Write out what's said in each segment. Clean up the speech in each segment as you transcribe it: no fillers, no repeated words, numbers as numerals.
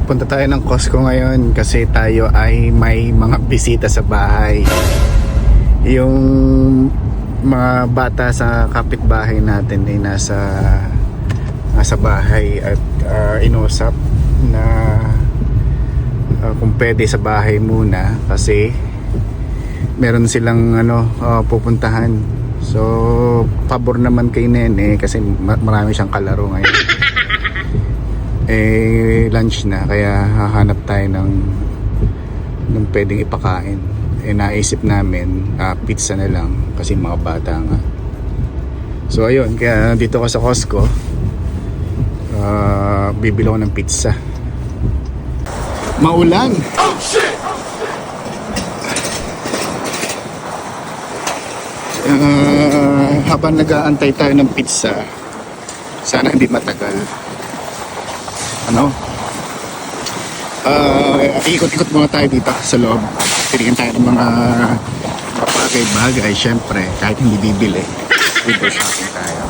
Punta tayo ng Costco ngayon kasi tayo ay may mga bisita sa bahay. Yung mga bata sa kapitbahay natin ay nasa bahay at inusap na kung pwede sa bahay muna kasi meron silang pupuntahan. So pabor naman kay Nene kasi marami siyang kalaro ngayon. Lunch na kaya hahanap tayo ng pwedeng ipakain. Naisip namin pizza na lang kasi mga bata nga. So ayun, kaya dito ko sa Costco, bibili ko ng pizza. Maulan. Oh shit! Habang nag-aantay tayo ng pizza, sana hindi matagal. Ikot-ikot muna tayo dito sa loob. Tingin tayo ng mga bagay-bagay. Syempre, kahit hindi bibili, window shopping tayo.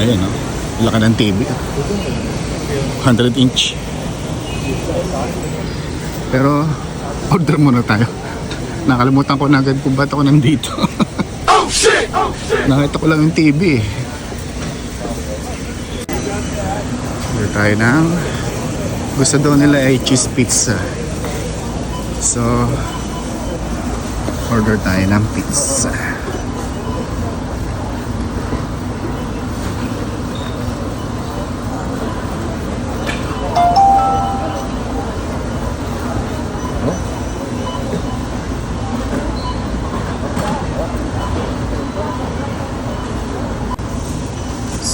Ayun, no? Laki ng TV. 100 inch. Pero, order muna tayo. Nakalimutan ko na agad kung ba't ako nandito. Oh shit! Oh shit! Nakita ko lang yung TV. Order tayo ng gusto daw nila ay cheese pizza. So order tayo ng pizza.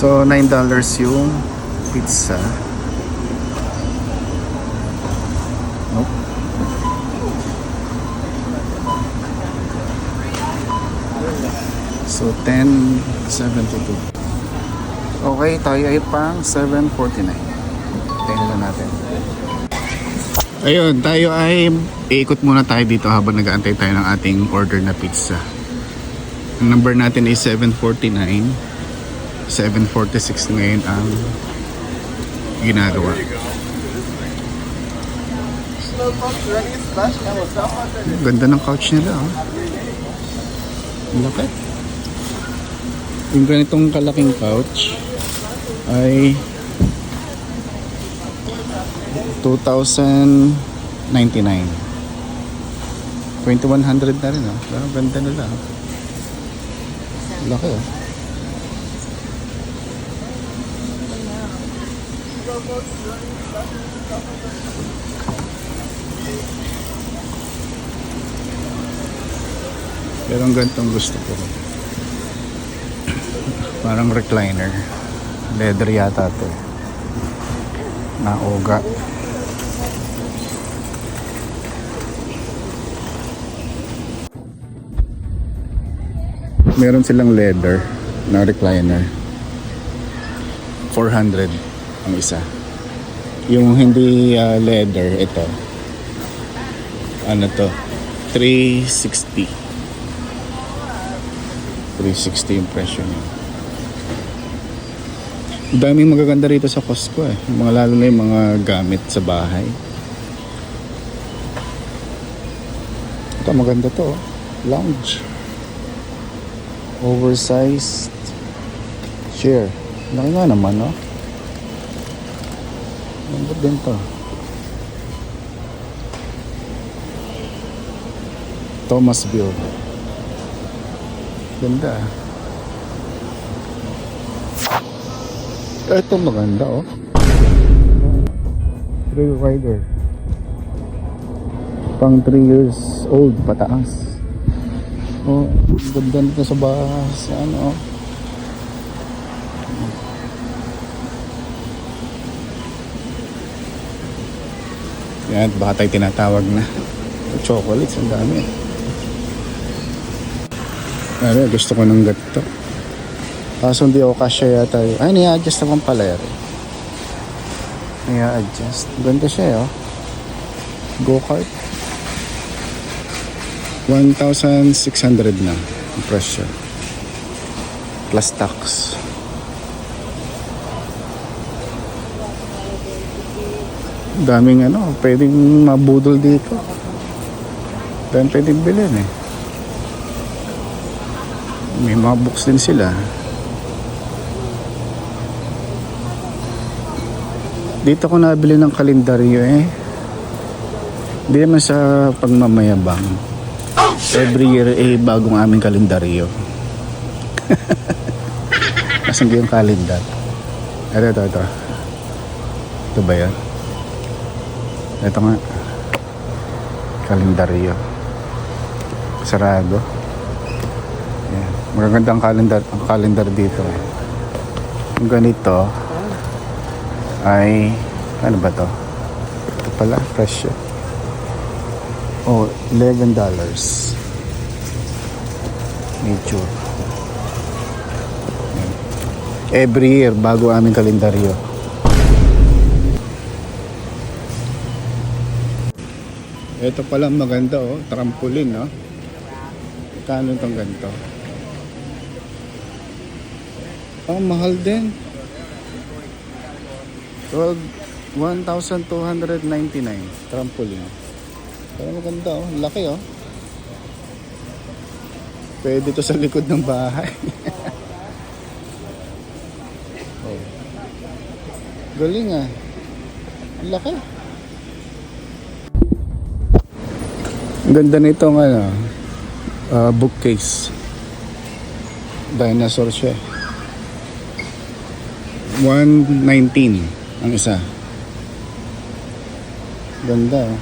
So $9 yung pizza. Nope. So $10.72. Okay, tayo ay pang $7.49. Tingnan lang natin. Ayun, tayo ay iikot muna tayo dito habang nag-aantay tayo ng ating order na pizza. Ang number natin ay 749. 7:46 ngayon ang ginagawa. Ganda ng couch nila, oh. Laki. Yung ganitong kalaking couch ay $2,099. 2,100 na rin, oh. Ganda nila, oh. Laki, oh. Pero ang ganitong gusto ko. Parang recliner. Leather yata ito. Nauga. Meron silang leather na recliner. 400 ang isa. Yung hindi leather, ito ano to, 360 yung presyo niya. Daming magaganda rito sa Costco, mga lalo na yung mga gamit sa bahay. Ito maganda to, lounge, oversized chair. Laki nga naman, no? Ganda din to. Thomasville. Ganda. Ito maganda, oh. Trail rider. Pang 3 years old pataas. Oh, ganda nito sa bahas. Ano, oh. Yan, baka tayo tinatawag na. Chocolates, ang dami. Pero gusto ko ng ganito. Kaso hindi ako kasya yata. Ay, nia-adjust naman pala yan. Nia-adjust. Ganda siya, oh. Go-kart. 1,600 na ang presyo. Plus tax. Daming ano, pwedeng mabudol dito. Daming pwedeng bilhin eh. May mga books din sila. Dito ko nabili ng kalendaryo eh. Hindi naman sa pagmamayabang. Every year eh bagong aming kalendaryo. Nasaan yung kalendar? Ito. Ito ba yan? Ito nga. Kalendaryo. Sarado. Yan. Magagandang kalendar dito. Yung ganito ay ano ba to? Ito pala, presyo. Oh, $11. Nature. Yan. Every year bago aming kalendaryo. Ito pala maganda oh, trampoline no. Kano itong ganito? Oh, mahal din. 1,299 trampoline. Pero maganda oh, laki oh. Pwede to sa likod ng bahay. Oh. Galing ah. Laki. Ang ganda nito ng ano, bookcase. Dinosaur siya. 119 ang isa. Ganda oh.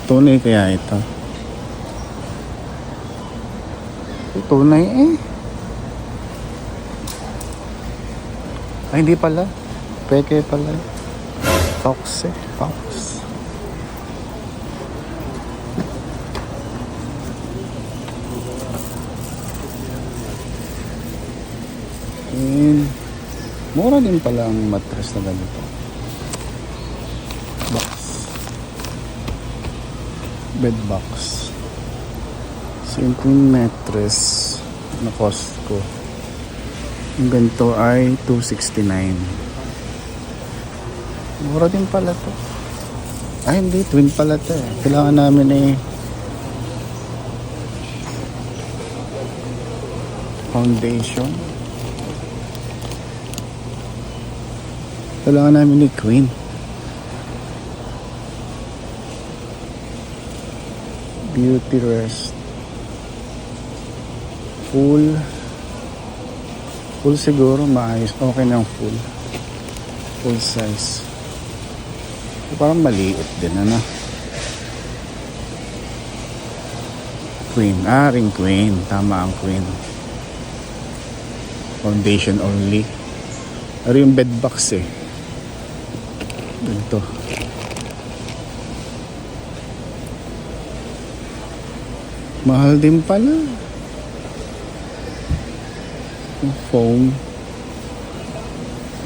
Tunay kaya ito? Tunay eh. Ay, hindi pala. Peke pala. Fox eh. Fox. And mura din pala ang mattress na ganito. Box. Bed box. Simple mattress na Costco. Yung ganito ay $269. Mura din pala to. Ay hindi, twin pala to eh. Kailangan namin eh foundation. Kailangan namin ni queen. Beauty rest. Full siguro maayos. Okay na yung full size. Parang maliit din ano. Queen, ring queen. Tama ang queen. Foundation only. Pero yung bed box eh. Ganito. Mahal din pala. Yung foam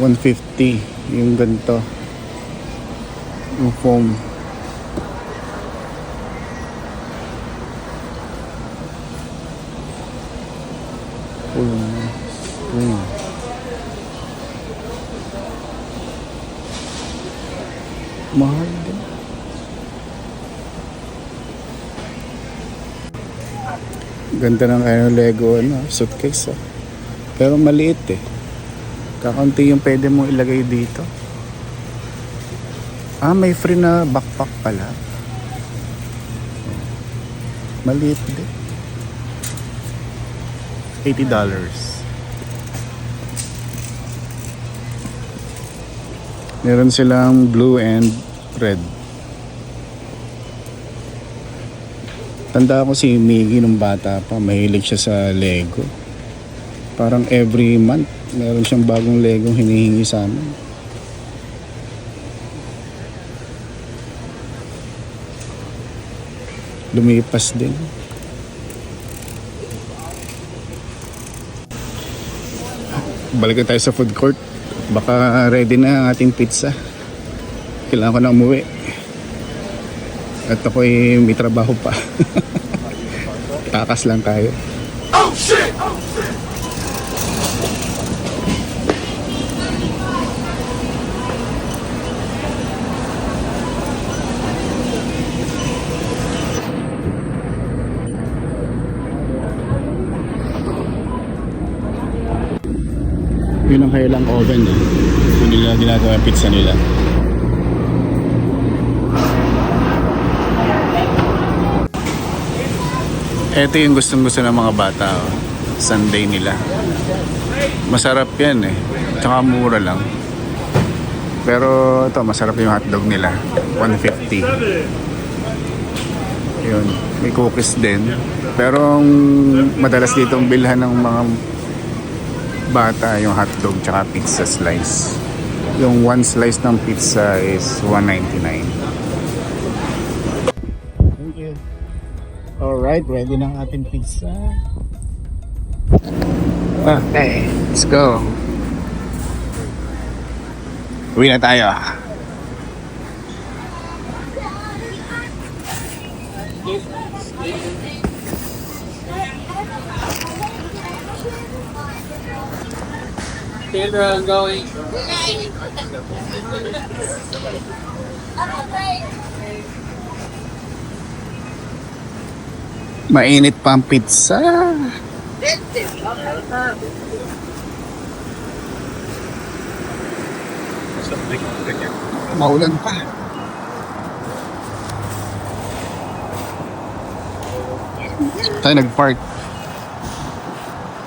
150 yung ganito. Yung foam full screen. Mahal din. Ganda ng Lego suitcase oh. Pero maliit eh. Kakaunti yung pwede mo ilagay dito. May free na backpack pala. Maliit din. $80. Meron silang blue and red. Tanda ko si Miggy nung bata pa, mahilig siya sa Lego. Parang every month meron siyang bagong Lego hinihingi sa amin. Lumipas din. Balik na tayo sa food court. Baka ready na ang ating pizza. Kailangan ko na umuwi. At ako'y may trabaho pa. Takas lang tayo. Yun ang kailang oven eh. Kung nila ginagawa yung pizza nila. Ito yung gustong-gusto ng mga bata. Oh. Sunday nila. Masarap yan eh. Tsaka mura lang. Pero ito, masarap yung hotdog nila. 150. Yun. May cookies din. Pero ang madalas ditong bilhan ng mga bata yung hotdog tsaka pizza slice. Yung one slice ng pizza is 199. Thank you. Alright, ready na ang ating pizza. Okay, let's go. Uwi na tayo. Sandra, I'm going. Mainit pa ang pizza. Maulan pa. Tayo nag-park.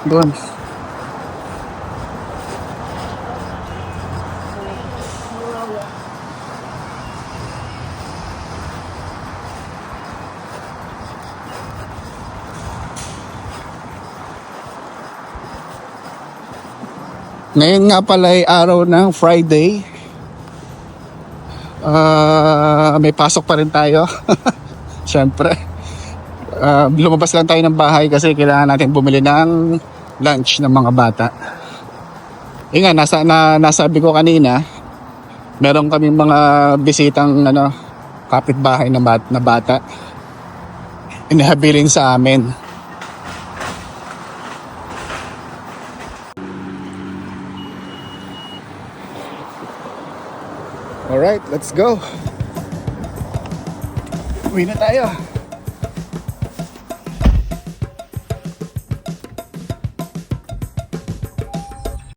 Doon. Ngayon nga pala ay araw ng Friday. May pasok pa rin tayo. Siyempre. Lumabas lang tayo ng bahay kasi kailangan natin bumili ng lunch ng mga bata. Nga, nasabi ko kanina, meron kaming mga bisitang kapitbahay na bata. Inihabilin sa amin. Alright, let's go. Uwi na tayo.